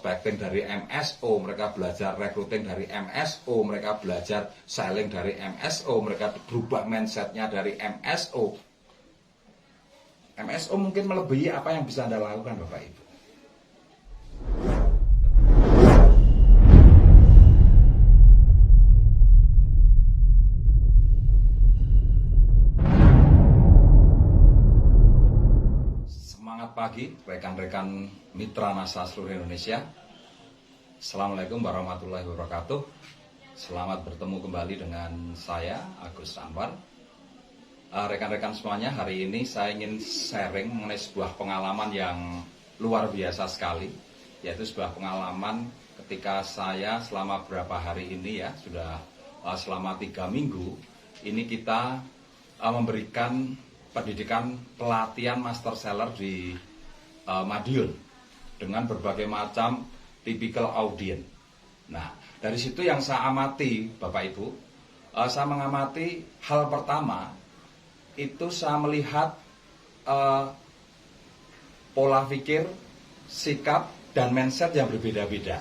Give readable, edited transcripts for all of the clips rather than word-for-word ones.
Backing dari MSO, mereka belajar recruiting dari MSO, mereka belajar selling dari MSO, mereka berubah mindsetnya dari MSO. MSO mungkin melebihi apa yang bisa Anda lakukan, Bapak Ibu. Semangat pagi rekan-rekan mitra NASA seluruh Indonesia. Assalamualaikum warahmatullahi wabarakatuh. Selamat bertemu kembali dengan saya Agus Anwar. Rekan-rekan semuanya, hari ini saya ingin sharing mengenai sebuah pengalaman yang luar biasa sekali, yaitu sebuah pengalaman ketika saya selama beberapa hari ini ya, sudah selama 3 minggu ini kita memberikan pendidikan pelatihan master seller di Madiun dengan berbagai macam typical audience. Nah, dari situ yang saya amati Bapak Ibu, saya mengamati hal pertama itu saya melihat pola pikir, sikap dan mindset yang berbeda-beda.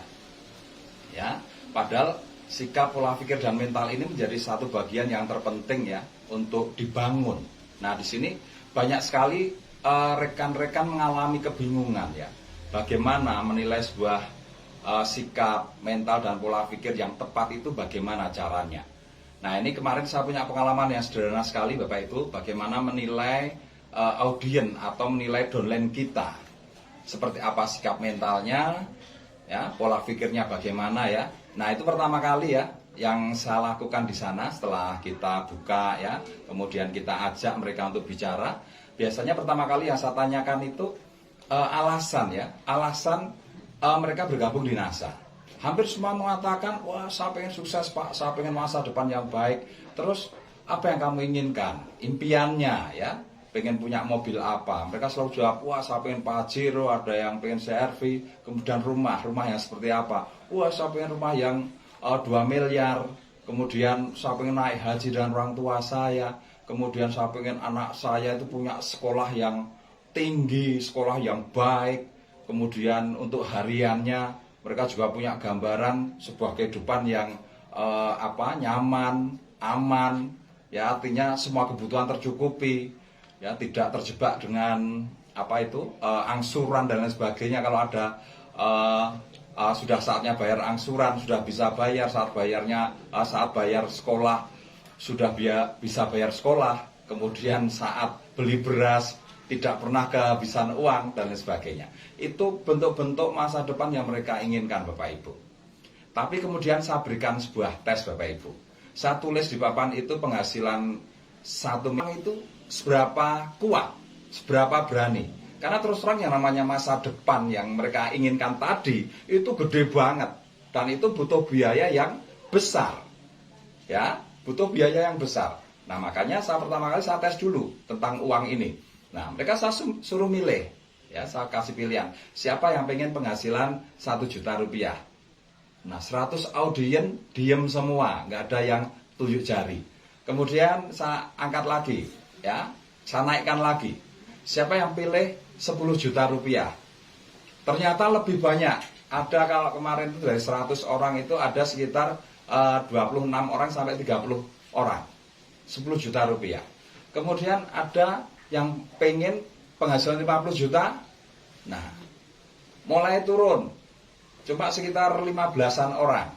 Ya, padahal sikap, pola pikir dan mental ini menjadi satu bagian yang terpenting ya untuk dibangun. Nah, di sini banyak sekali rekan-rekan mengalami kebingungan ya, bagaimana menilai sebuah sikap, mental dan pola pikir yang tepat itu bagaimana caranya. Nah, ini kemarin saya punya pengalaman yang sederhana sekali Bapak Ibu, bagaimana menilai audiens atau menilai downline kita. Seperti apa sikap mentalnya, ya, pola pikirnya bagaimana ya. Nah, itu pertama kali ya yang saya lakukan di sana setelah kita buka ya, kemudian kita ajak mereka untuk bicara. Biasanya pertama kali yang saya tanyakan itu alasan ya, alasan mereka bergabung di NASA. Hampir semua mengatakan, wah saya pengen sukses Pak, saya pengen masa depan yang baik. Terus apa yang kamu inginkan? Impiannya ya, pengen punya mobil apa? Mereka selalu jawab, wah saya pengen Pajero, ada yang pengen CR-V, kemudian rumah yang seperti apa? Wah saya pengen rumah yang 2 miliar, kemudian saya pengen naik haji dengan orang tua saya, kemudian saya pengen anak saya itu punya sekolah yang tinggi, sekolah yang baik, kemudian untuk hariannya mereka juga punya gambaran sebuah kehidupan yang nyaman, aman, ya artinya semua kebutuhan tercukupi, ya tidak terjebak dengan angsuran dan lain sebagainya. Kalau ada sudah saatnya bayar angsuran, sudah bisa bayar saat bayar sekolah, sudah bisa bayar sekolah, kemudian saat beli beras tidak pernah kehabisan uang dan lain sebagainya. Itu bentuk-bentuk masa depan yang mereka inginkan Bapak Ibu. Tapi kemudian saya berikan sebuah tes Bapak Ibu. Saya tulis di papan itu penghasilan 1 miliar itu seberapa kuat, seberapa berani. Karena terus terang yang namanya masa depan yang mereka inginkan tadi itu gede banget, dan itu butuh biaya yang besar. Ya, butuh biaya yang besar. Nah, makanya saya pertama kali saya tes dulu tentang uang ini. Nah, mereka saya suruh milih. Ya, saya kasih pilihan. Siapa yang pengen penghasilan 1 juta rupiah? Nah, 100 audiens diem semua, nggak ada yang tunjuk jari. Kemudian saya angkat lagi, ya, saya naikkan lagi. Siapa yang pilih 10 juta rupiah? Ternyata lebih banyak. Ada, kalau kemarin itu dari 100 orang itu ada sekitar 26 orang sampai 30 orang. 10 juta rupiah. Kemudian ada yang pengen penghasilan 50 juta. Nah, mulai turun. Cuma sekitar 15-an orang.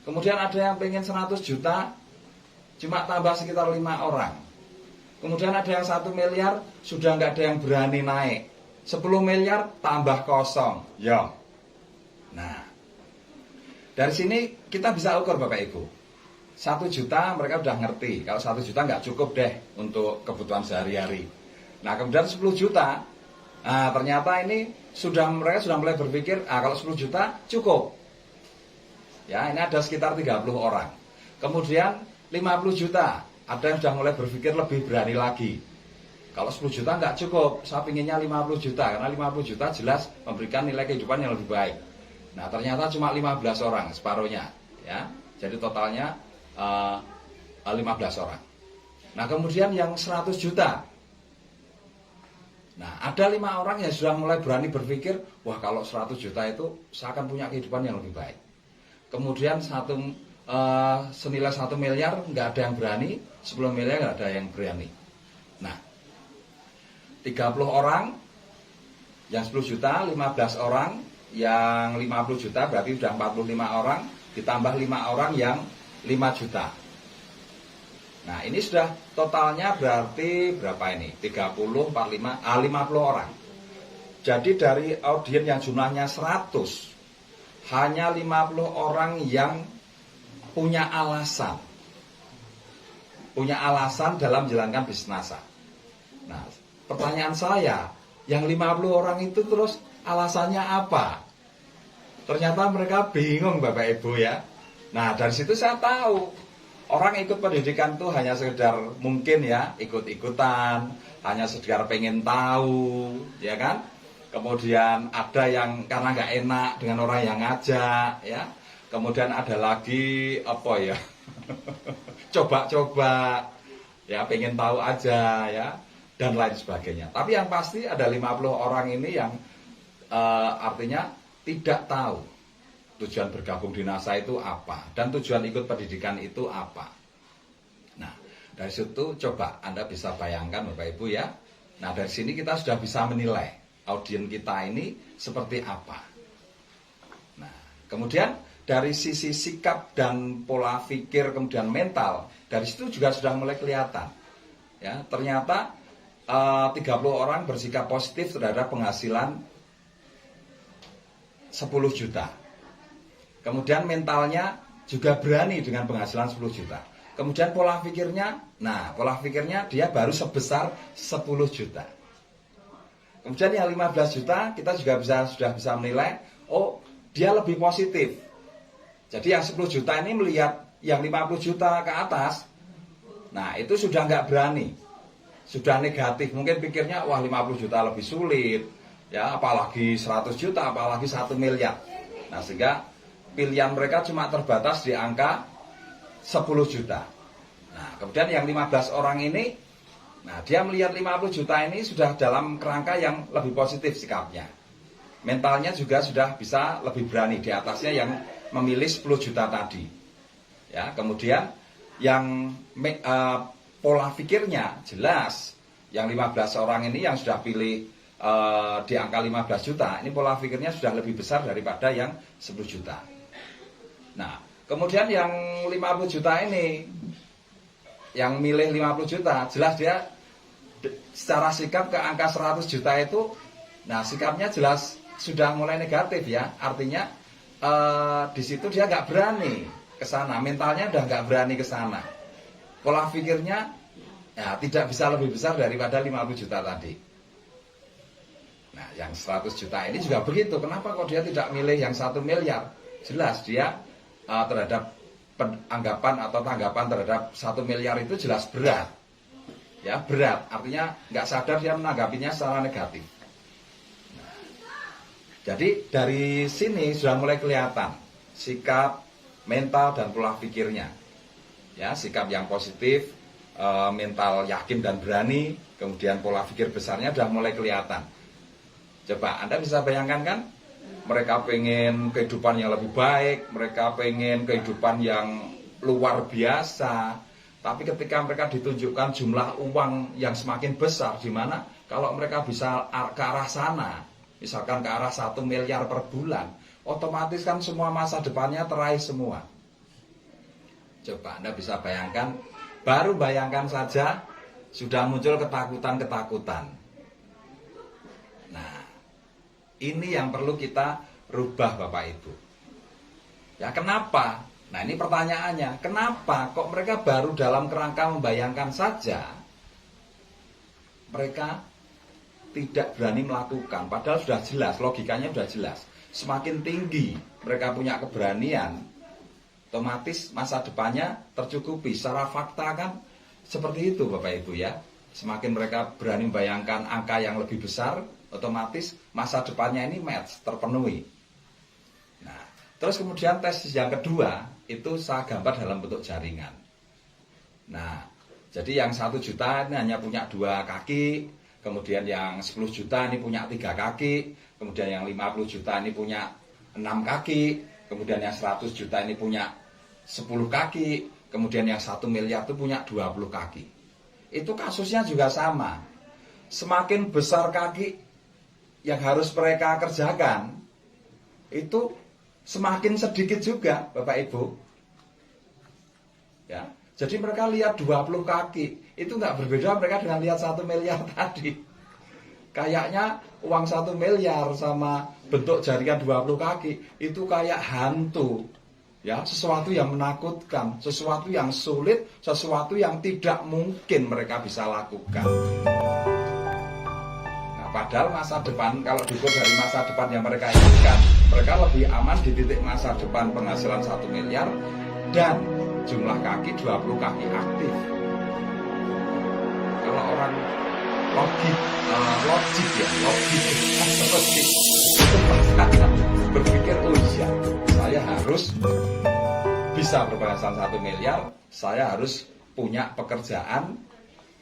Kemudian ada yang pengen 100 juta. Cuma tambah sekitar 5 orang. Kemudian ada yang 1 miliar, sudah nggak ada yang berani naik. 10 miliar tambah kosong. Ya. Nah, dari sini kita bisa ukur Bapak Ibu. 1 juta mereka udah ngerti. Kalau 1 juta nggak cukup deh untuk kebutuhan sehari-hari. Nah, kemudian 10 juta. Nah, ternyata ini mereka sudah mulai berpikir, kalau 10 juta cukup. Ya, ini ada sekitar 30 orang. Kemudian 50 juta. Ada yang sudah mulai berpikir lebih berani lagi. Kalau 10 juta nggak cukup, saya pinginnya 50 juta. Karena 50 juta jelas memberikan nilai kehidupan yang lebih baik. Nah, ternyata cuma 15 orang, separuhnya. Ya, jadi totalnya 15 orang. Nah, kemudian yang 100 juta. Nah, ada 5 orang yang sudah mulai berani berpikir, wah kalau 100 juta itu saya akan punya kehidupan yang lebih baik. Kemudian senilai 1 miliar nggak ada yang berani, 10 miliar nggak ada yang berani. Nah, 30 orang yang 10 juta, 15 orang yang 50 juta, berarti sudah 45 orang, ditambah 5 orang yang 5 juta. Nah, ini sudah totalnya berarti berapa ini? 30, 45, 50 orang. Jadi dari audiens yang jumlahnya 100, hanya 50 orang yang punya alasan. Punya alasan dalam menjalankan bisnis NASA. Nah, pertanyaan saya, yang 50 orang itu terus alasannya apa? Ternyata mereka bingung Bapak Ibu ya. Nah, dari situ saya tahu orang ikut pendidikan itu hanya sekedar mungkin ya ikut-ikutan, hanya sekedar pengen tahu, ya kan? Kemudian ada yang karena nggak enak dengan orang yang ngajak, ya. Kemudian ada lagi apa ya? Coba-coba, ya pengen tahu aja, ya, dan lain sebagainya. Tapi yang pasti ada 50 orang ini yang artinya tidak tahu tujuan bergabung di NASA itu apa, dan tujuan ikut pendidikan itu apa. Nah, dari situ coba Anda bisa bayangkan Bapak Ibu ya. Nah, dari sini kita sudah bisa menilai audiens kita ini seperti apa. Nah, kemudian dari sisi sikap dan pola pikir, kemudian mental, dari situ juga sudah mulai kelihatan. Ya, ternyata 30 orang bersikap positif terhadap penghasilan 10 juta. Kemudian mentalnya juga berani dengan penghasilan 10 juta. Kemudian pola pikirnya, pola pikirnya dia baru sebesar 10 juta. Kemudian yang 15 juta kita juga sudah bisa menilai, oh dia lebih positif. Jadi yang 10 juta ini melihat yang 50 juta ke atas, nah itu sudah nggak berani. Sudah negatif, mungkin pikirnya wah 50 juta lebih sulit, ya apalagi 100 juta, apalagi 1 miliar. Nah sehingga pilihan mereka cuma terbatas di angka 10 juta. Nah, kemudian yang 15 orang ini, nah dia melihat 50 juta ini sudah dalam kerangka yang lebih positif sikapnya. Mentalnya juga sudah bisa lebih berani di atasnya yang memilih 10 juta tadi. Ya, kemudian yang pola pikirnya jelas, yang 15 orang ini yang sudah pilih di angka 15 juta, ini pola pikirnya sudah lebih besar daripada yang 10 juta. Nah, kemudian yang 50 juta ini, yang milih 50 juta, jelas dia secara sikap ke angka 100 juta itu, nah sikapnya jelas sudah mulai negatif ya. Artinya di situ dia nggak berani ke sana, mentalnya udah nggak berani ke sana. Pola pikirnya ya tidak bisa lebih besar daripada 50 juta tadi. Nah, yang 100 juta ini juga begitu. Kenapa kok dia tidak milih yang 1 miliar? Jelas dia terhadap anggapan atau tanggapan terhadap 1 miliar itu jelas berat. Ya, berat. Artinya nggak sadar dia menanggapinya secara negatif. Nah, jadi dari sini sudah mulai kelihatan sikap, mental dan pola pikirnya. Ya, sikap yang positif, mental yakin dan berani, kemudian pola pikir besarnya sudah mulai kelihatan. Coba Anda bisa bayangkan kan? Mereka pengen kehidupan yang lebih baik, mereka pengen kehidupan yang luar biasa. Tapi ketika mereka ditunjukkan jumlah uang yang semakin besar, di mana kalau mereka bisa ke arah sana, misalkan ke arah 1 miliar per bulan, otomatis kan semua masa depannya teraih semua. Coba Anda bisa bayangkan, baru bayangkan saja sudah muncul ketakutan-ketakutan. Nah, ini yang perlu kita rubah Bapak Ibu. Ya kenapa? Nah ini pertanyaannya, kenapa kok mereka baru dalam kerangka membayangkan saja mereka tidak berani melakukan, padahal sudah jelas, logikanya sudah jelas. Semakin tinggi mereka punya keberanian, otomatis masa depannya tercukupi. Secara fakta kan seperti itu Bapak Ibu ya. Semakin mereka berani membayangkan angka yang lebih besar, otomatis masa depannya ini match, terpenuhi. Nah, terus kemudian tes yang kedua itu saya gambar dalam bentuk jaringan. Nah, jadi yang 1 juta ini hanya punya 2 kaki, kemudian yang 10 juta ini punya 3 kaki, kemudian yang 50 juta ini punya 6 kaki, kemudian yang 100 juta ini punya 10 kaki, kemudian yang 1 miliar itu punya 20 kaki. Itu kasusnya juga sama. Semakin besar kaki yang harus mereka kerjakan, itu semakin sedikit juga Bapak Ibu. Ya, jadi mereka lihat 20 kaki, itu nggak berbeda mereka dengan lihat 1 miliar tadi. Kayaknya uang 1 miliar sama bentuk jaringan 20 kaki itu kayak hantu. Ya, sesuatu yang menakutkan, sesuatu yang sulit, sesuatu yang tidak mungkin mereka bisa lakukan. Nah, padahal masa depan, kalau diukur dari masa depan yang mereka inginkan, mereka lebih aman di titik masa depan penghasilan 1 miliar dan jumlah kaki 20 kaki aktif. Kalau orang logik berpikir, oh iya, saya harus bisa berpenghasilan 1 miliar, saya harus punya pekerjaan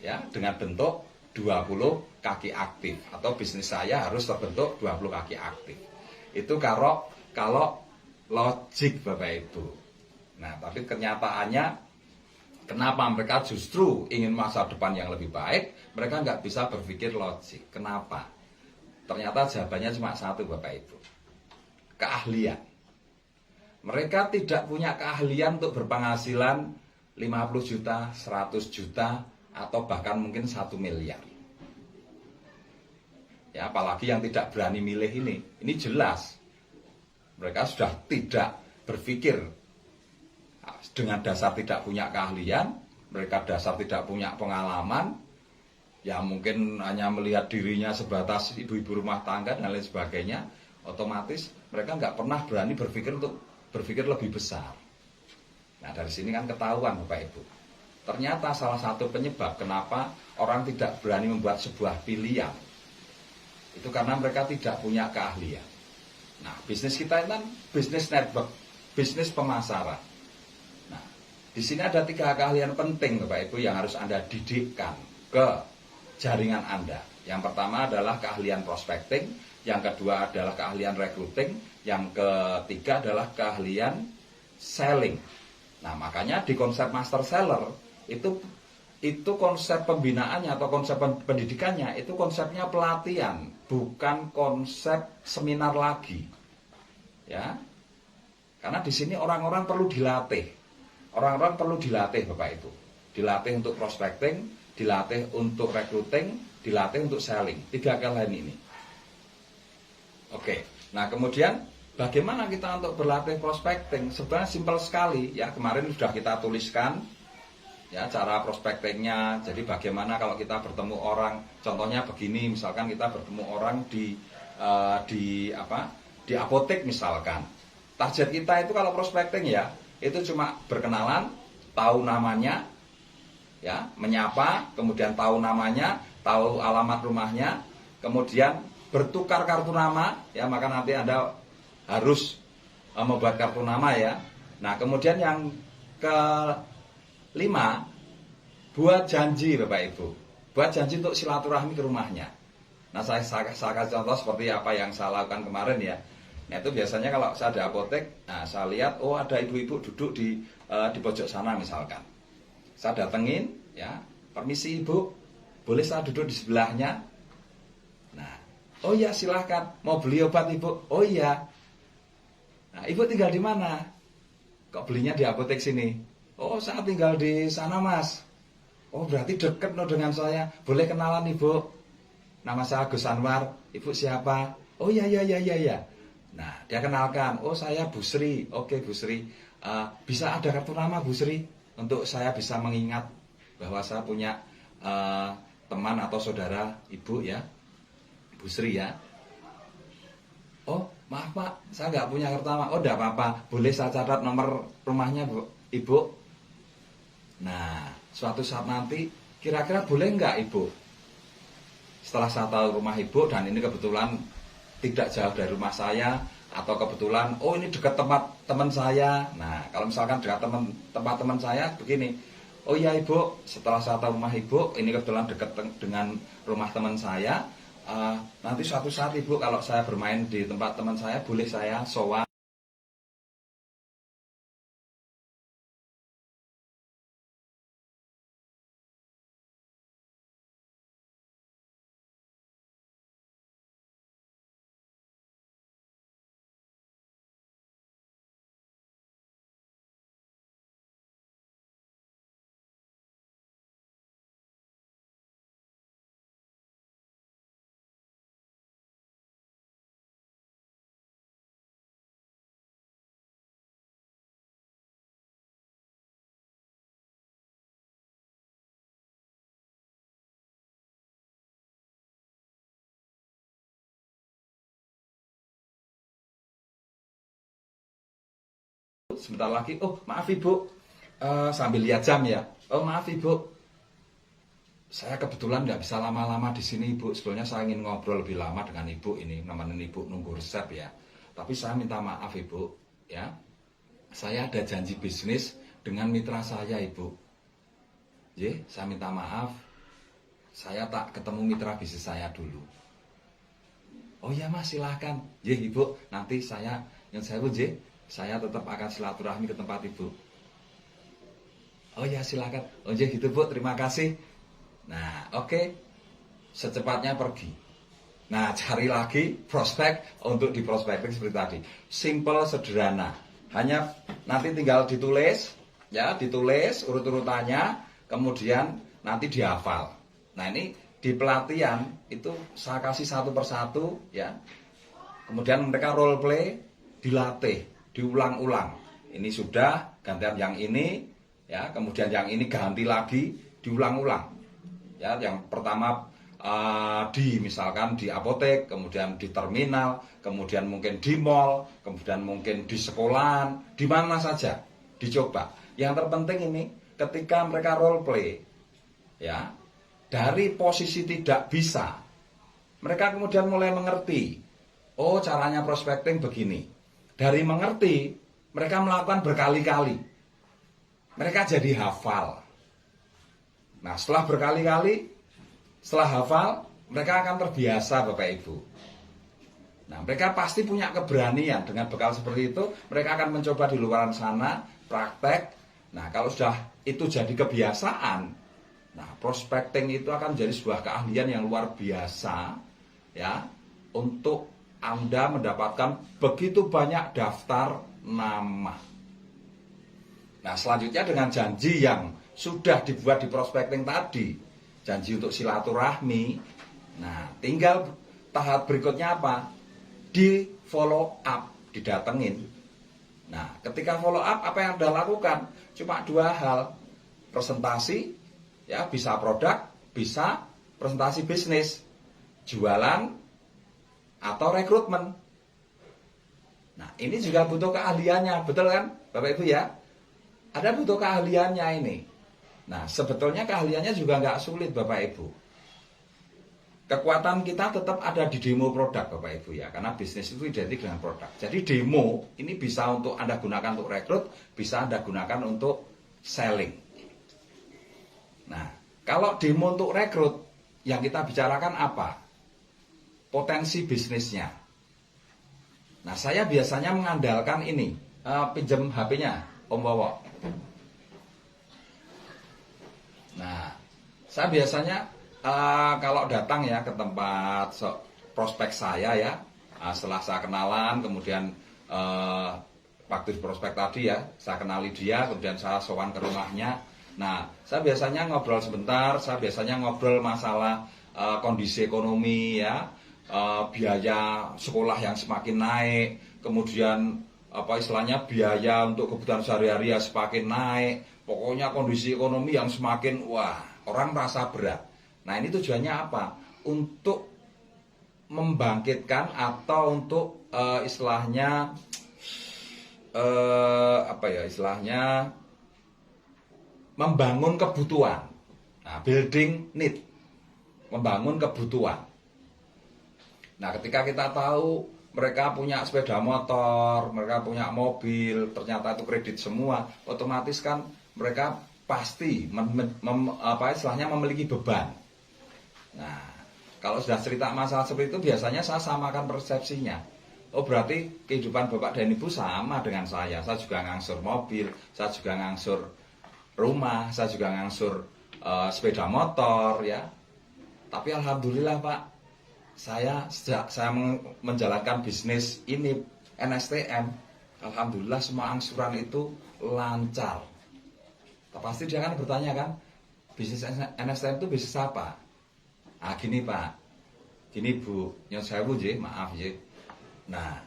ya dengan bentuk 20 kaki aktif, atau bisnis saya harus terbentuk 20 kaki aktif. Itu kalau logik Bapak Ibu. Nah, tapi kenyataannya kenapa mereka justru ingin masa depan yang lebih baik, mereka nggak bisa berpikir logik. Kenapa? Ternyata jawabannya cuma satu Bapak Ibu. Keahlian. Mereka tidak punya keahlian untuk berpenghasilan 50 juta, 100 juta, atau bahkan mungkin 1 miliar. Ya, apalagi yang tidak berani milih ini jelas. Mereka sudah tidak berpikir dengan dasar tidak punya keahlian, mereka dasar tidak punya pengalaman, ya mungkin hanya melihat dirinya sebatas ibu-ibu rumah tangga dan lain sebagainya, otomatis mereka nggak pernah berani berpikir untuk berpikir lebih besar. Nah, dari sini kan ketahuan Bapak Ibu. Ternyata salah satu penyebab kenapa orang tidak berani membuat sebuah pilihan, itu karena mereka tidak punya keahlian. Nah, bisnis kita itu kan bisnis network, bisnis pemasaran. Nah, di sini ada 3 keahlian penting Bapak Ibu yang harus Anda didikkan ke jaringan Anda. Yang pertama adalah keahlian prospecting, yang kedua adalah keahlian recruiting, yang ketiga adalah keahlian selling. Nah, makanya di konsep master seller itu konsep pembinaannya atau konsep pendidikannya itu konsepnya pelatihan, bukan konsep seminar lagi. Ya. Karena di sini orang-orang perlu dilatih. Orang-orang perlu dilatih Bapak Ibu. Dilatih untuk prospecting, dilatih untuk recruiting, dilatih untuk selling. 3 keahlian ini. Oke. Nah, kemudian bagaimana kita untuk berlatih prospecting? Sebenarnya simpel sekali ya. Kemarin sudah kita tuliskan ya cara prospectingnya. Jadi bagaimana kalau kita bertemu orang, contohnya begini, misalkan kita bertemu orang di apotek misalkan. Target kita itu kalau prospecting ya, itu cuma berkenalan, tahu namanya, ya, menyapa, kemudian tahu namanya, tahu alamat rumahnya, kemudian bertukar kartu nama, ya, maka nanti Anda harus membuat kartu nama ya. Nah, kemudian yang kelima, buat janji Bapak Ibu. Buat janji untuk silaturahmi ke rumahnya. Nah, saya kasih contoh seperti apa yang saya lakukan kemarin ya. Nah, itu biasanya kalau saya ada apotek, nah saya lihat, oh ada ibu-ibu duduk di pojok sana misalkan. Saya datengin, ya, permisi ibu, boleh saya duduk di sebelahnya? Nah, oh iya silahkan, mau beli obat ibu? Oh iya. Nah, ibu tinggal di mana? Kok belinya di apotek sini? Oh, saya tinggal di sana mas. Oh, berarti deket no dengan saya. Boleh kenalan ibu? Nama saya Agus Anwar. Ibu siapa? Oh iya. Nah, dia kenalkan, oh saya Bu Sri. Oke Bu Sri, bisa ada kartu nama Bu Sri untuk saya bisa mengingat bahwa saya punya teman atau saudara ibu ya, Bu Sri ya. Oh maaf Pak, saya nggak punya kartu nama. Oh tidak apa-apa, boleh saya catat nomor rumahnya Bu, Ibu. Nah, suatu saat nanti kira-kira boleh nggak Ibu? Setelah saya tahu rumah Ibu dan ini kebetulan tidak jauh dari rumah saya, atau kebetulan oh ini dekat tempat teman saya. Nah, kalau misalkan dekat tempat teman saya begini, Oh iya ibu, setelah saya tahu rumah ibu, ini kebetulan dekat dengan rumah teman saya. Nanti suatu saat ibu kalau saya bermain di tempat teman saya, boleh saya sowan. Sebentar lagi, oh maaf ibu, sambil lihat jam ya. Oh maaf ibu, saya kebetulan nggak bisa lama-lama di sini ibu. Sebetulnya saya ingin ngobrol lebih lama dengan ibu ini, nemenin ibu nunggu resep ya. Tapi saya minta maaf ibu, ya. Saya ada janji bisnis dengan mitra saya ibu. Saya minta maaf, saya tak ketemu mitra bisnis saya dulu. Oh ya mas silahkan, ibu. Nanti yang saya saya tetap akan silaturahmi ke tempat ibu. Oh ya silakan. Oh gitu bu, terima kasih. Nah oke, secepatnya pergi. Nah cari lagi prospek untuk di prospecting seperti tadi. Simple, sederhana. Hanya nanti tinggal ditulis, ya ditulis urut-urutannya, kemudian nanti dihafal. Nah ini di pelatihan itu saya kasih satu persatu, ya. Kemudian mereka role play, dilatih, diulang-ulang. Ini sudah gantian yang ini, ya. Kemudian yang ini ganti lagi, diulang-ulang. Ya, yang pertama misalkan di apotek, kemudian di terminal, kemudian mungkin di mall, kemudian mungkin di sekolahan, di mana saja dicoba. Yang terpenting ini ketika mereka role play, ya, dari posisi tidak bisa, mereka kemudian mulai mengerti. Oh, caranya prospecting begini. Dari mengerti, mereka melakukan berkali-kali. Mereka jadi hafal. Nah, setelah berkali-kali, setelah hafal, mereka akan terbiasa Bapak Ibu. Nah, mereka pasti punya keberanian. Dengan bekal seperti itu, mereka akan mencoba di luar sana, praktek. Nah, kalau sudah itu jadi kebiasaan, nah, prospecting itu akan menjadi sebuah keahlian yang luar biasa, ya, untuk Anda mendapatkan begitu banyak daftar nama. Nah, selanjutnya dengan janji yang sudah dibuat di prospecting tadi, janji untuk silaturahmi. Nah, tinggal tahap berikutnya apa? Di follow up, didatengin. Nah, ketika follow up, apa yang Anda lakukan? Cuma dua hal, presentasi, ya bisa produk, bisa presentasi bisnis, jualan, atau rekrutmen. Nah, ini juga butuh keahliannya, betul kan Bapak Ibu ya? Ada butuh keahliannya ini. Nah, sebetulnya keahliannya juga nggak sulit Bapak Ibu. Kekuatan kita tetap ada di demo produk Bapak Ibu ya, karena bisnis itu identik dengan produk. Jadi demo ini bisa untuk Anda gunakan untuk rekrut, bisa Anda gunakan untuk selling. Nah, kalau demo untuk rekrut, yang kita bicarakan apa? Potensi bisnisnya. Nah, saya biasanya mengandalkan ini, pinjam HP-nya, Om Wowo. Nah, saya biasanya kalau datang ya ke tempat prospek saya ya, setelah saya kenalan, kemudian waktu di prospek tadi ya, saya kenali dia, kemudian saya sowan ke rumahnya. Nah, saya biasanya ngobrol sebentar, saya biasanya ngobrol masalah kondisi ekonomi ya, biaya sekolah yang semakin naik, kemudian istilahnya biaya untuk kebutuhan sehari-hari ya semakin naik, pokoknya kondisi ekonomi yang semakin orang merasa berat. Nah, ini tujuannya apa? Untuk membangkitkan atau untuk istilahnya membangun kebutuhan. Nah, building need, membangun kebutuhan. Nah, ketika kita tahu mereka punya sepeda motor, mereka punya mobil, ternyata itu kredit semua, otomatis kan mereka pasti istilahnya memiliki beban. Nah, kalau sudah cerita masalah seperti itu biasanya saya samakan persepsinya. Oh, berarti kehidupan Bapak dan Ibu sama dengan saya. Saya juga ngangsur mobil, saya juga ngangsur rumah, saya juga ngangsur sepeda motor ya. Tapi alhamdulillah Pak, sejak saya menjalankan bisnis ini NSTM, alhamdulillah semua angsuran itu lancar. Pasti dia kan bertanya kan, bisnis NSTM itu bisnis apa? Ah gini Pak, gini Bu, nyon sewu je, maaf je. Nah,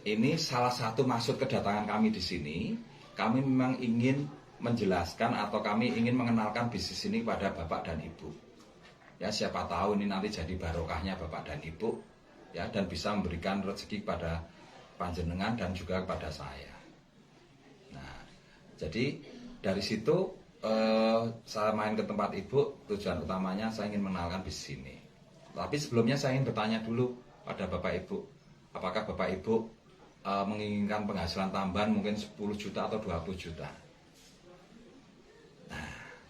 ini salah satu maksud kedatangan kami di sini. Kami memang ingin menjelaskan atau kami ingin mengenalkan bisnis ini kepada Bapak dan Ibu. Ya siapa tahu ini nanti jadi barokahnya Bapak dan Ibu ya, dan bisa memberikan rezeki pada panjenengan dan juga kepada saya. Nah, jadi dari situ saya main ke tempat Ibu, tujuan utamanya saya ingin mengenalkan bisnis ini. Tapi sebelumnya saya ingin bertanya dulu pada Bapak Ibu, apakah Bapak Ibu menginginkan penghasilan tambahan mungkin 10 juta atau 20 juta?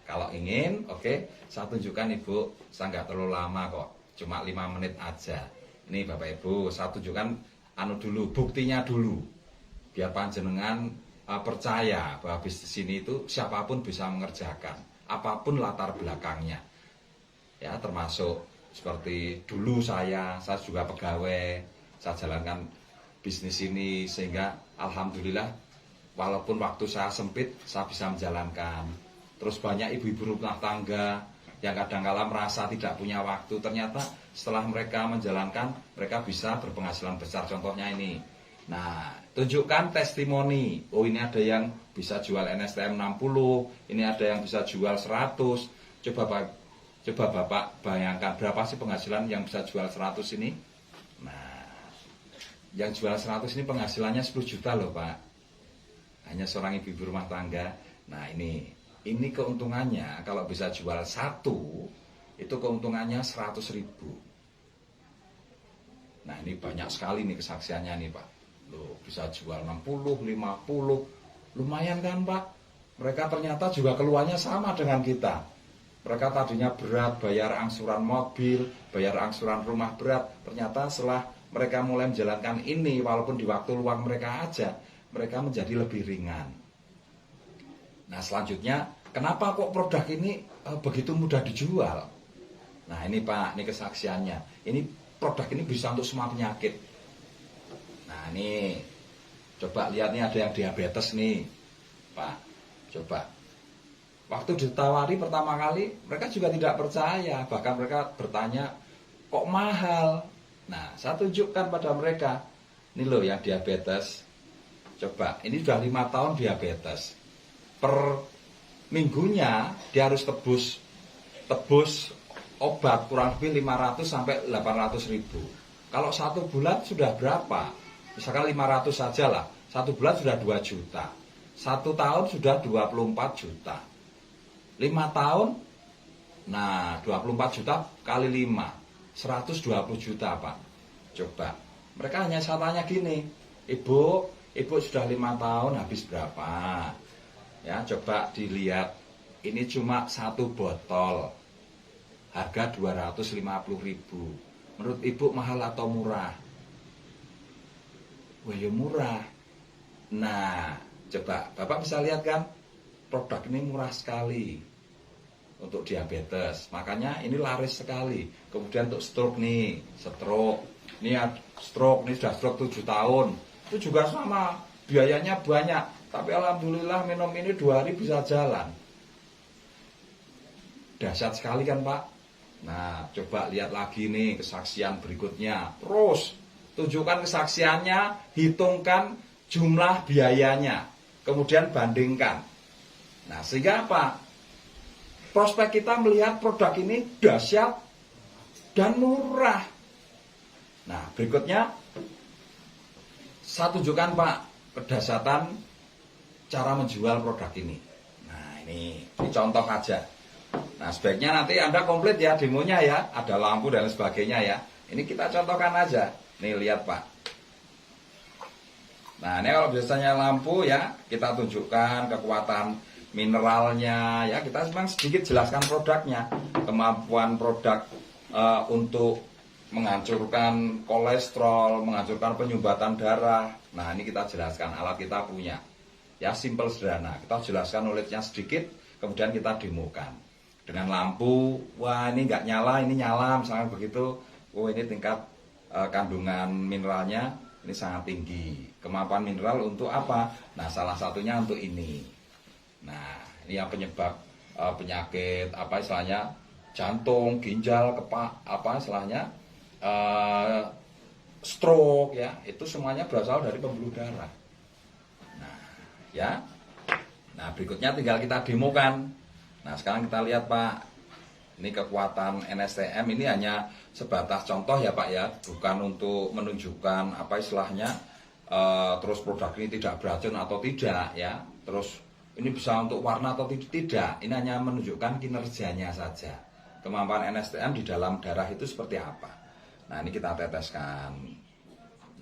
Kalau ingin, oke, saya tunjukkan Ibu, saya nggak terlalu lama kok, cuma 5 menit aja. Ini Bapak Ibu, saya tunjukkan dulu, buktinya dulu, biar panjenengan percaya bahwa bisnis ini itu siapapun bisa mengerjakan, apapun latar belakangnya. Ya, termasuk seperti dulu saya juga pegawai, saya jalankan bisnis ini sehingga alhamdulillah walaupun waktu saya sempit, saya bisa menjalankan. Terus banyak ibu-ibu rumah tangga yang kadang-kala merasa tidak punya waktu. Ternyata setelah mereka menjalankan, mereka bisa berpenghasilan besar. Contohnya ini. Nah, tunjukkan testimoni. Oh, ini ada yang bisa jual NSTM 60. Ini ada yang bisa jual 100. Coba Bapak bayangkan berapa sih penghasilan yang bisa jual 100 ini? Nah, yang jual 100 ini penghasilannya 10 juta loh Pak. Hanya seorang ibu-ibu rumah tangga. Nah, ini keuntungannya kalau bisa jual 1, itu keuntungannya 100.000. Nah, ini banyak sekali nih kesaksiannya nih Pak. Loh, bisa jual 60, 50. Lumayan kan Pak? Mereka ternyata juga keluarnya sama dengan kita. Mereka tadinya berat, bayar angsuran mobil, bayar angsuran rumah berat. Ternyata setelah mereka mulai menjalankan ini, walaupun di waktu luang mereka aja, mereka menjadi lebih ringan. Nah, selanjutnya, kenapa kok produk ini begitu mudah dijual? Nah, ini Pak, ini kesaksiannya. Ini produk ini bisa untuk semua penyakit. Nah, ini coba lihat nih, ada yang diabetes nih Pak. Coba waktu ditawari pertama kali, mereka juga tidak percaya. Bahkan mereka bertanya, kok mahal? Nah, saya tunjukkan pada mereka, ini loh yang diabetes. Coba, ini sudah 5 tahun diabetes. Per minggunya dia harus tebus obat kurang lebih 500 sampai 800 ribu. Kalau 1 bulan sudah berapa? Misalkan 500 saja lah, 1 bulan sudah 2 juta. 1 tahun sudah 24 juta. 5 tahun, nah 24 juta kali 5, 120 juta Pak. Coba, mereka hanya tanya gini, Ibu sudah 5 tahun habis berapa? Ya, coba dilihat, ini cuma 1 botol, harga 250.000. Menurut Ibu mahal atau murah? Wah, ya murah. Nah, coba Bapak bisa lihat kan, produk ini murah sekali untuk diabetes, makanya ini laris sekali. Kemudian untuk stroke nih, ini sudah stroke 7 tahun, itu juga sama, biayanya banyak. Tapi alhamdulillah minum ini 2 hari bisa jalan. Dahsyat sekali kan Pak? Nah, coba lihat lagi nih kesaksian berikutnya. Terus, tunjukkan kesaksiannya, hitungkan jumlah biayanya. Kemudian bandingkan. Nah, sehingga apa? Prospek kita melihat produk ini dahsyat dan murah. Nah, berikutnya, saya tunjukkan Pak, kedahsyatan cara menjual produk ini. Nah, ini contoh aja. Nah, sebaiknya nanti Anda komplit ya demonya ya, ada lampu dan sebagainya ya. Ini kita contohkan aja. Nih lihat Pak. Nah, ini kalau biasanya lampu ya, kita tunjukkan kekuatan mineralnya, ya kita memang sedikit jelaskan produknya, kemampuan produk untuk menghancurkan kolesterol, menghancurkan penyumbatan darah. Nah ini kita jelaskan, alat kita punya, ya simple sederhana. Kita jelaskan knowledge-nya sedikit, kemudian kita demokan dengan lampu. Wah ini nggak nyala, ini nyala, misalnya begitu. Oh ini tingkat kandungan mineralnya ini sangat tinggi. Kemampuan mineral untuk apa? Nah salah satunya untuk ini. Nah ini yang penyebab penyakit apa istilahnya jantung, ginjal, apa istilahnya stroke, ya itu semuanya berasal dari pembuluh darah. Nah ya, nah berikutnya tinggal kita demokan. Nah sekarang kita lihat Pak. Ini kekuatan NSTM ini hanya sebatas contoh ya Pak ya, bukan untuk menunjukkan apa istilahnya terus produk ini tidak beracun atau tidak ya, terus ini bisa untuk warna atau tidak. Ini hanya menunjukkan kinerjanya saja. Kemampuan NSTM di dalam darah itu seperti apa. Nah ini kita teteskan.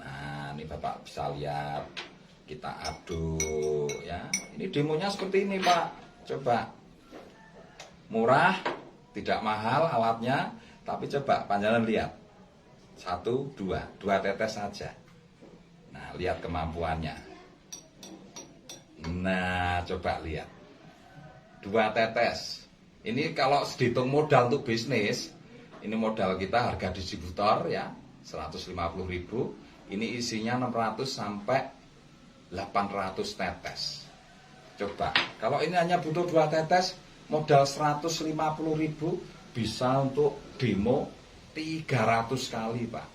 Nah ini Bapak bisa lihat, kita aduk ya. Ini demonya seperti ini Pak. Coba, murah, tidak mahal alatnya, tapi coba panjangan lihat. 1, 2 tetes saja. Nah, lihat kemampuannya. Nah, coba lihat. 2 tetes. Ini kalau dihitung modal untuk bisnis, ini modal kita harga distributor ya, 150.000. Ini isinya 600 sampai 800 tetes. Coba, kalau ini hanya butuh 2 tetes, modal 150.000 bisa untuk demo 300 kali Pak.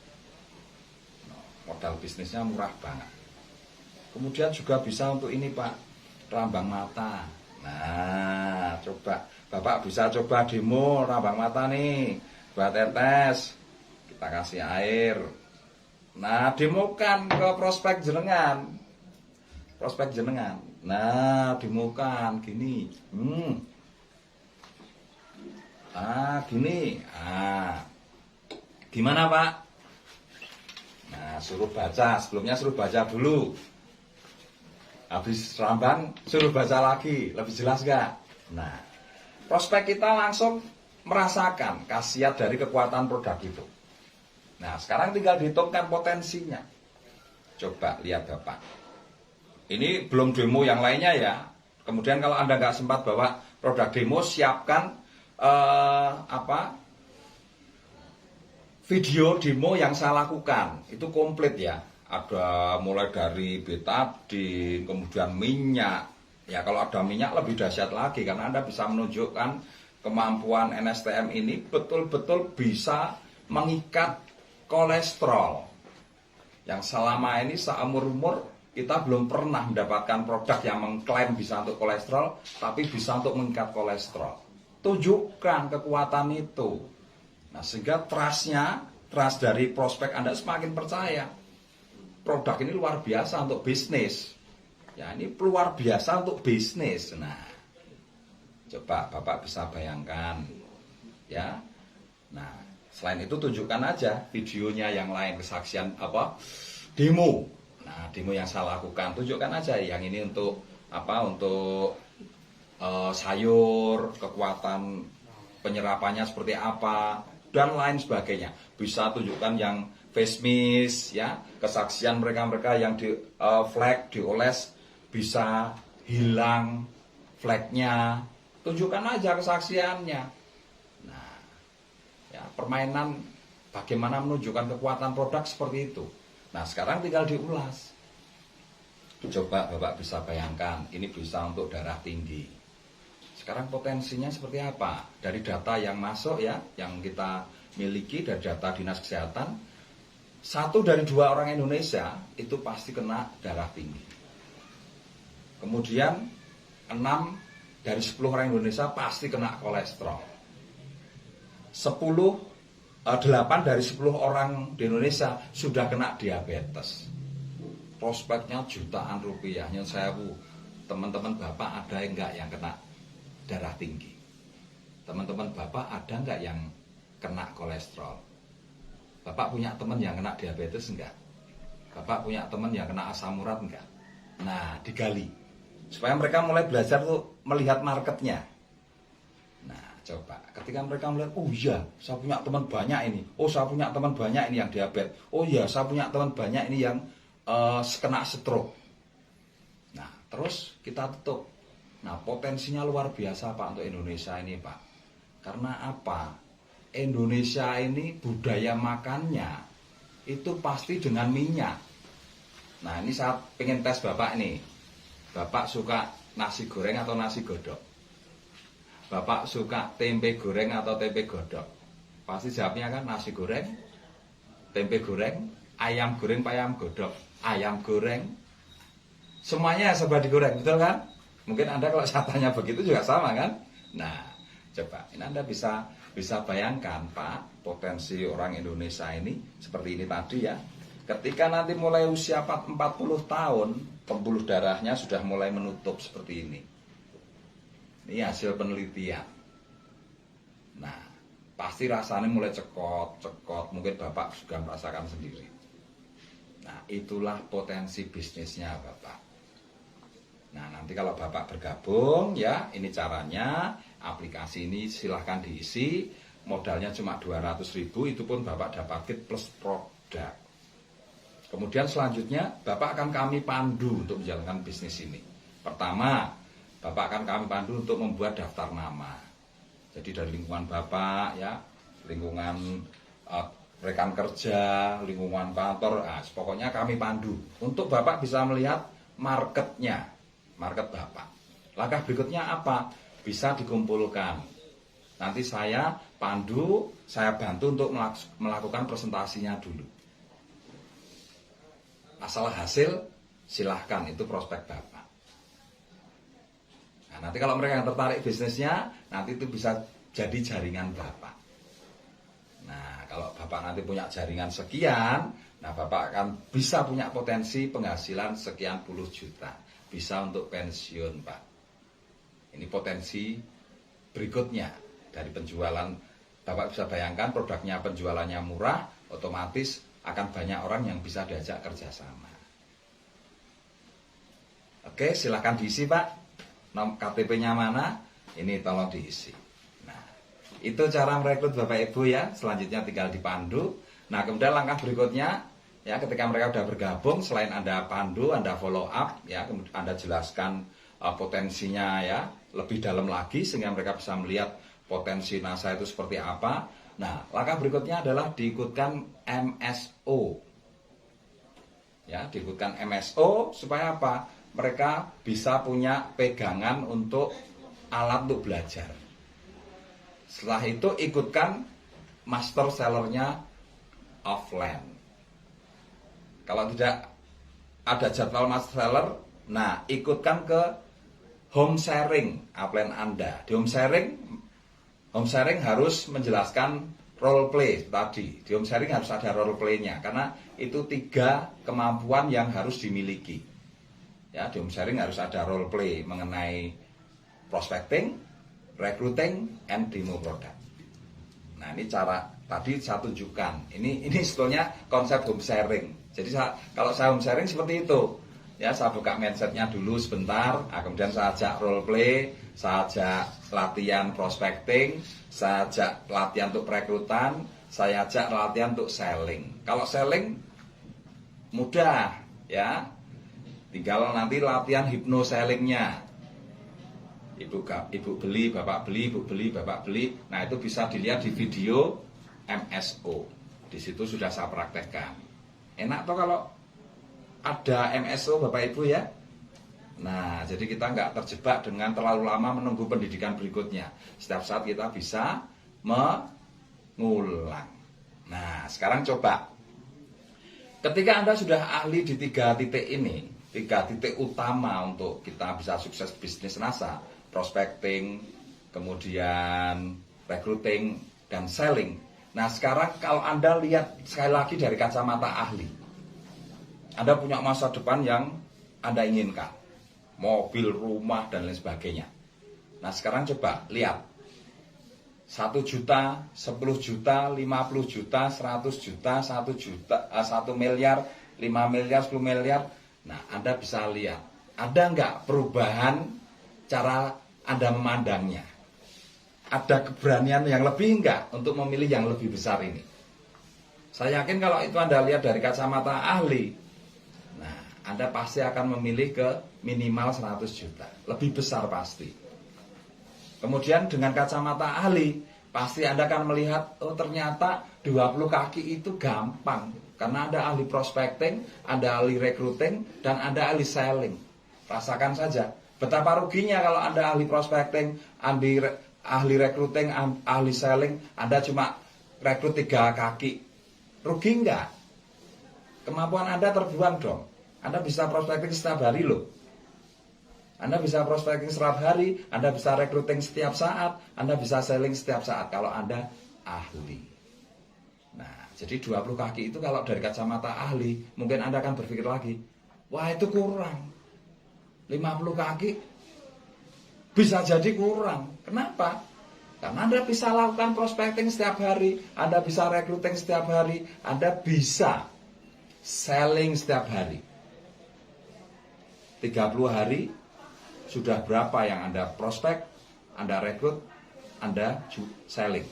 Modal bisnisnya murah banget. Kemudian juga bisa untuk ini Pak, rambang mata. Nah coba Bapak bisa coba demo rambang mata nih, 2 tetes, kita kasih air. Nah demokan ke prospek jenengan. Nah demokan gini. Gini. Gimana Pak? Nah suruh baca, sebelumnya suruh baca dulu. Habis rambang suruh baca lagi, lebih jelas gak? Nah prospek kita langsung merasakan khasiat dari kekuatan produk itu. Nah sekarang tinggal dihitungkan potensinya. Coba lihat Bapak. Ini belum demo yang lainnya ya. Kemudian kalau Anda nggak sempat bawa produk demo, siapkan video demo yang saya lakukan. Itu komplit ya. Ada mulai dari betadine, kemudian minyak. Ya kalau ada minyak lebih dahsyat lagi, karena Anda bisa menunjukkan kemampuan NSTM ini betul-betul bisa mengikat kolesterol. Yang selama ini seumur-umur kita belum pernah mendapatkan produk yang mengklaim bisa untuk kolesterol, tapi bisa untuk mengikat kolesterol. Tunjukkan kekuatan itu. Nah sehingga trust dari prospek Anda semakin percaya. Produk ini luar biasa untuk bisnis. Ya ini luar biasa untuk bisnis. Nah coba Bapak bisa bayangkan ya. Nah selain itu tunjukkan aja videonya yang lain, kesaksian demo. Nah demo yang saya lakukan tunjukkan aja. Yang ini untuk untuk sayur, kekuatan penyerapannya seperti apa, dan lain sebagainya. Bisa tunjukkan yang face mist ya, kesaksian mereka-mereka yang di flek dioles bisa hilang fleknya. Tunjukkan aja kesaksiannya. Nah, ya permainan bagaimana menunjukkan kekuatan produk seperti itu. Nah, sekarang tinggal diulas. Coba Bapak bisa bayangkan, ini bisa untuk darah tinggi. Sekarang potensinya seperti apa? Dari data yang masuk ya, yang kita miliki dari data Dinas Kesehatan, 1 dari 2 orang Indonesia itu pasti kena darah tinggi. Kemudian 6 dari 10 orang Indonesia pasti kena kolesterol. 8 dari 10 orang di Indonesia sudah kena diabetes. Prospeknya jutaan rupiah. Yang saya teman-teman Bapak ada enggak yang kena darah tinggi? Teman-teman Bapak ada enggak yang kena kolesterol? Bapak punya teman yang kena diabetes enggak? Bapak punya teman yang kena asam urat enggak? Nah, digali. Supaya mereka mulai belajar tuh melihat marketnya. Nah, coba ketika mereka melihat, oh iya, saya punya teman banyak ini. Oh, saya punya teman banyak ini yang diabetes. Oh iya, saya punya teman banyak ini yang kena stroke. Nah, terus kita tutup. Nah, potensinya luar biasa Pak untuk Indonesia ini Pak. Karena apa? Indonesia ini budaya makannya itu pasti dengan minyak. Nah, ini saya pengen tes Bapak nih. Bapak suka nasi goreng atau nasi godok? Bapak suka tempe goreng atau tempe godok? Pasti jawabnya kan nasi goreng, tempe goreng, ayam goreng, ayam godok, ayam goreng. Semuanya serba digoreng, betul kan? Mungkin Anda kalau saya tanya begitu juga sama kan? Nah, coba ini Anda bisa bayangkan Pak, potensi orang Indonesia ini seperti ini tadi ya. Ketika nanti mulai usia 40 tahun, pembuluh darahnya sudah mulai menutup seperti ini. Ini hasil penelitian. Nah, pasti rasanya mulai cekot, mungkin Bapak juga merasakan sendiri. Nah, itulah potensi bisnisnya Bapak. Nah, nanti kalau Bapak bergabung ya, ini caranya. Aplikasi ini silahkan diisi. Modalnya cuma 200.000, itu pun Bapak dapat kit plus produk. Kemudian selanjutnya Bapak akan kami pandu untuk menjalankan bisnis ini. Pertama, Bapak akan kami pandu untuk membuat daftar nama. Jadi dari lingkungan Bapak ya, lingkungan rekan kerja, lingkungan kantor, pokoknya kami pandu untuk Bapak bisa melihat marketnya, market Bapak. Langkah berikutnya apa? Bisa dikumpulkan. Nanti saya pandu, saya bantu untuk melakukan presentasinya dulu. Asal hasil, silahkan, itu prospek Bapak. Nah, nanti kalau mereka yang tertarik bisnisnya, nanti itu bisa jadi jaringan Bapak. Nah, kalau Bapak nanti punya jaringan sekian, nah Bapak akan bisa punya potensi penghasilan sekian puluh juta. Bisa untuk pensiun Pak. Ini potensi berikutnya dari penjualan. Bapak bisa bayangkan produknya penjualannya murah, otomatis akan banyak orang yang bisa diajak kerjasama. Oke, silahkan diisi Pak. KTP-nya mana? Ini tolong diisi. Nah, itu cara merekrut Bapak Ibu ya. Selanjutnya tinggal dipandu. Nah, kemudian langkah berikutnya ya, ketika mereka sudah bergabung, selain Anda pandu, Anda follow up ya, kemudian Anda jelaskan potensinya ya lebih dalam lagi sehingga mereka bisa melihat potensi NASA itu seperti apa. Nah, langkah berikutnya adalah diikutkan MSO. Ya, diikutkan MSO supaya apa? Mereka bisa punya pegangan untuk alat untuk belajar. Setelah itu ikutkan master sellernya offline. Kalau tidak ada jadwal master seller, nah ikutkan ke home sharing upline Anda. Di home sharing harus menjelaskan role play tadi. Di home sharing harus ada role play-nya karena itu 3 kemampuan yang harus dimiliki. Ya, di home sharing harus ada role play mengenai prospecting, recruiting, and demo product. Nah, ini cara tadi saya tunjukkan. Ini sebetulnya konsep home sharing. Jadi kalau saya home sharing seperti itu. Ya, saya buka mindsetnya dulu sebentar, kemudian saya ajak role play, saya ajak latihan prospecting, saya ajak latihan untuk perekrutan, saya ajak latihan untuk selling. Kalau selling mudah ya, tinggal nanti latihan hypno sellingnya. Ibu beli, bapak beli, ibu beli, bapak beli. Nah, itu bisa dilihat di video MSO. Di situ sudah saya praktekkan. Enak toh kalau ada MSO Bapak Ibu ya. Nah, jadi kita nggak terjebak dengan terlalu lama menunggu pendidikan berikutnya. Setiap saat kita bisa mengulang. Nah, sekarang coba. Ketika Anda sudah ahli di 3 titik ini, 3 titik utama untuk kita bisa sukses bisnis NASA, prospecting, kemudian recruiting, dan selling. Nah, sekarang kalau Anda lihat sekali lagi dari kacamata ahli, Anda punya masa depan yang Anda inginkan, mobil, rumah, dan lain sebagainya. Nah, sekarang coba lihat 1 juta, 10 juta, 50 juta, 100 juta, 1 juta, 1 miliar, 5 miliar, 10 miliar. Nah, Anda bisa lihat Ada nggak perubahan cara Anda memandangnya? Ada keberanian yang lebih enggak untuk memilih yang lebih besar ini? Saya yakin kalau itu Anda lihat dari kacamata ahli, nah Anda pasti akan memilih ke minimal 100 juta. Lebih besar pasti. Kemudian dengan kacamata ahli, pasti Anda akan melihat, oh ternyata 20 kaki itu gampang. Karena ada ahli prospecting, ada ahli recruiting, dan ada ahli selling. Rasakan saja, betapa ruginya kalau Anda ahli prospecting, ahli recruiting, ahli selling, Anda cuma rekrut 3 kaki. Rugi enggak? Kemampuan Anda terbuang dong. Anda bisa prospecting setiap hari loh. Anda bisa prospecting setiap hari, Anda bisa recruiting setiap saat, Anda bisa selling setiap saat kalau Anda ahli. Nah, jadi 20 kaki itu kalau dari kacamata ahli, mungkin Anda akan berpikir lagi, wah itu kurang. 50 kaki bisa jadi kurang. Kenapa? Karena Anda bisa lakukan prospecting setiap hari, Anda bisa recruiting setiap hari, Anda bisa selling setiap hari. 30 hari sudah berapa yang Anda prospek, Anda rekrut, Anda selling.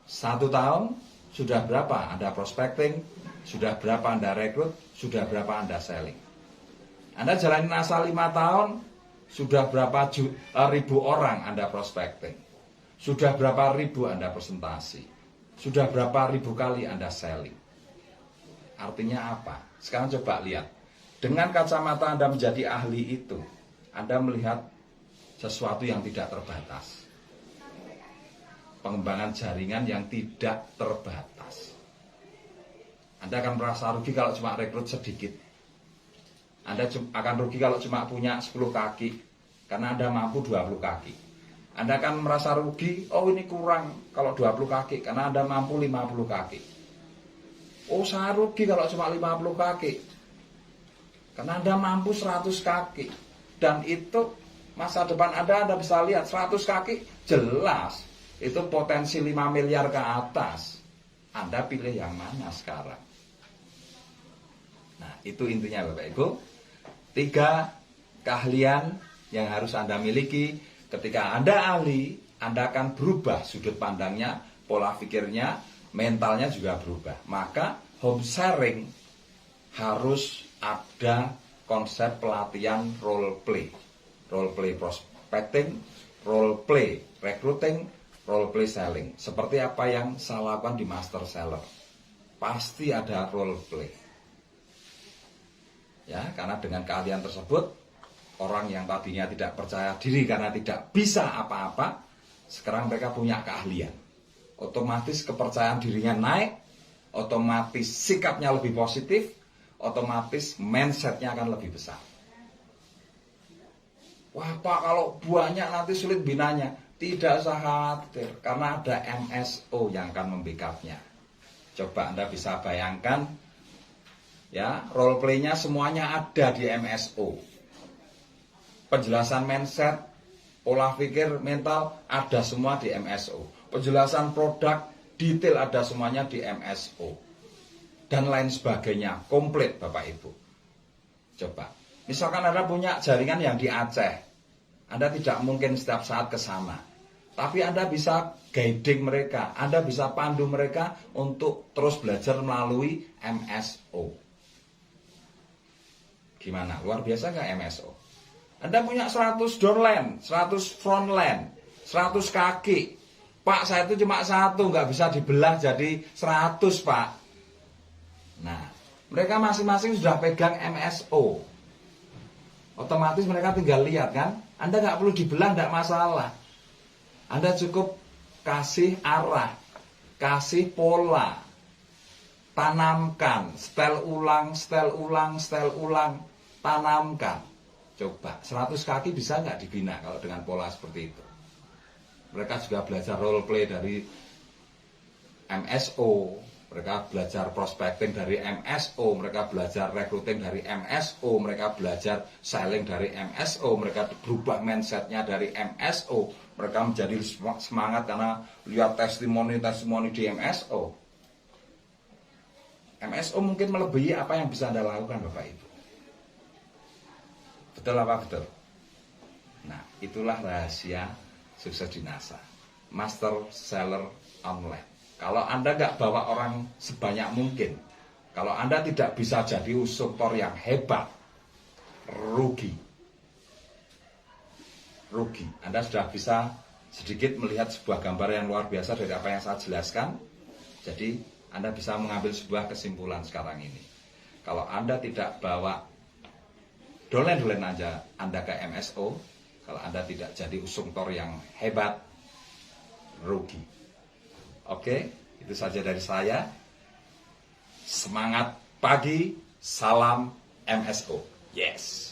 1 tahun sudah berapa Anda prospecting, sudah berapa Anda rekrut, sudah berapa Anda selling. Anda jalanin asal 5 tahun, sudah berapa ribu orang Anda prospecting, sudah berapa ribu Anda presentasi, sudah berapa ribu kali Anda selling. Artinya apa? Sekarang coba lihat. Dengan kacamata Anda menjadi ahli itu, Anda melihat sesuatu yang tidak terbatas. Pengembangan jaringan yang tidak terbatas. Anda akan merasa rugi kalau cuma rekrut sedikit. Anda akan rugi kalau cuma punya 10 kaki, karena Anda mampu 20 kaki. Anda akan merasa rugi, oh ini kurang kalau 20 kaki, karena Anda mampu 50 kaki. Oh saya rugi kalau cuma 50 kaki, karena Anda mampu 100 kaki. Dan itu masa depan Anda bisa lihat 100 kaki, jelas itu potensi 5 miliar ke atas. Anda pilih yang mana sekarang? Nah itu intinya Bapak Ibu. 3 keahlian yang harus Anda miliki. Ketika Anda ahli, Anda akan berubah sudut pandangnya, pola pikirnya, mentalnya juga berubah. Maka home sharing harus ada konsep pelatihan role play. Role play prospecting, role play recruiting, role play selling. Seperti apa yang saya lakukan di Master Seller. Pasti ada role play. Ya, karena dengan keahlian tersebut, orang yang tadinya tidak percaya diri karena tidak bisa apa-apa, sekarang mereka punya keahlian. Otomatis kepercayaan dirinya naik, otomatis sikapnya lebih positif, otomatis mindsetnya akan lebih besar. Wah Pak, kalau banyak nanti sulit binanya. Tidak usah khawatir, karena ada MSO yang akan membackupnya. Coba Anda bisa bayangkan, ya, role play-nya semuanya ada di MSO. Penjelasan mindset, pola pikir, mental ada semua di MSO. Penjelasan produk detail ada semuanya di MSO. Dan lain sebagainya, komplit Bapak Ibu. Coba, misalkan Anda punya jaringan yang di Aceh, Anda tidak mungkin setiap saat ke sana. Tapi Anda bisa guiding mereka, Anda bisa pandu mereka untuk terus belajar melalui MSO. Gimana? Luar biasa nggak MSO? Anda punya 100 doorland, 100 frontland, 100 kaki. Pak, saya itu cuma 1, nggak bisa dibelah jadi 100, Pak. Nah, mereka masing-masing sudah pegang MSO. Otomatis mereka tinggal lihat kan. Anda nggak perlu dibelah, nggak masalah. Anda cukup kasih arah, kasih pola, tanamkan, setel ulang, tanamkan. Coba, 100 kaki bisa nggak dibina kalau dengan pola seperti itu? Mereka juga belajar role play dari MSO, mereka belajar prospecting dari MSO, mereka belajar recruiting dari MSO, mereka belajar selling dari MSO, mereka berubah mindsetnya dari MSO, mereka menjadi semangat karena lihat testimoni di MSO. MSO mungkin melebihi apa yang bisa Anda lakukan Bapak Ibu. Betul apa betul? Nah, itulah rahasia sukses di NASA. Master Seller Online. Kalau Anda nggak bawa orang sebanyak mungkin, kalau Anda tidak bisa jadi instruktur yang hebat, rugi. Anda sudah bisa sedikit melihat sebuah gambar yang luar biasa dari apa yang saya jelaskan. Jadi Anda bisa mengambil sebuah kesimpulan sekarang ini. Kalau Anda tidak bawa dolen-dolen aja Anda ke MSO, kalau Anda tidak jadi instruktur yang hebat, rugi. Oke, itu saja dari saya. Semangat pagi, salam MSO. Yes.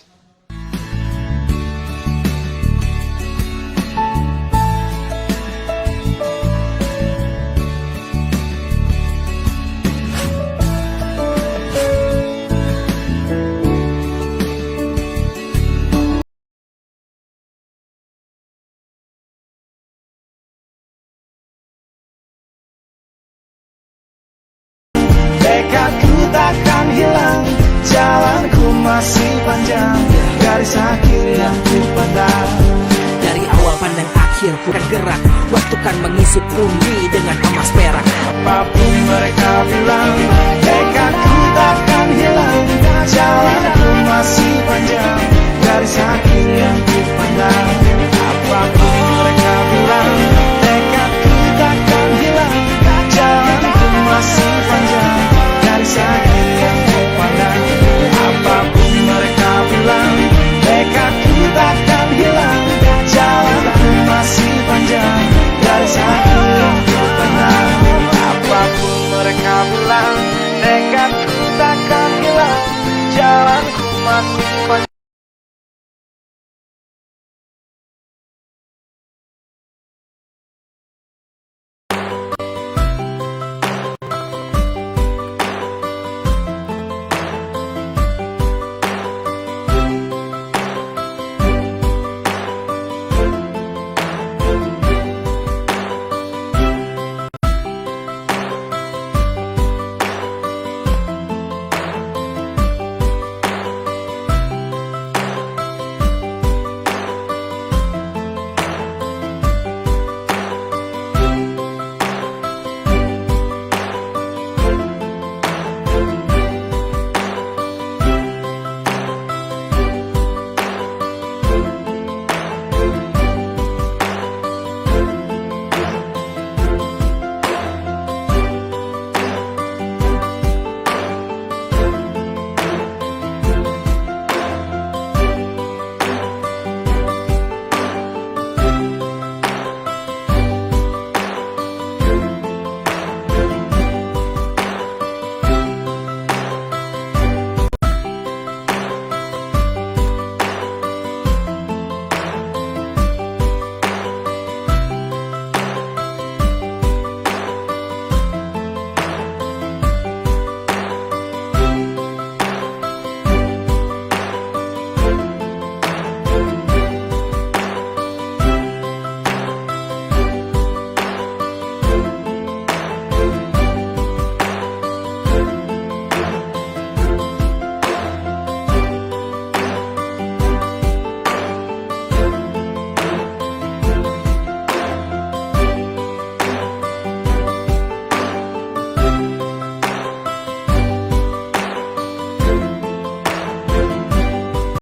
Tekadku takkan hilang, jalanku masih panjang, garis akhir yang ku pandang. Dari awal pandang akhir ku kan gerak, waktu kan mengisi pundi dengan emas perak. Apapun mereka bilang, tekadku takkan hilang, jalanku masih panjang, garis akhir yang ku pandang.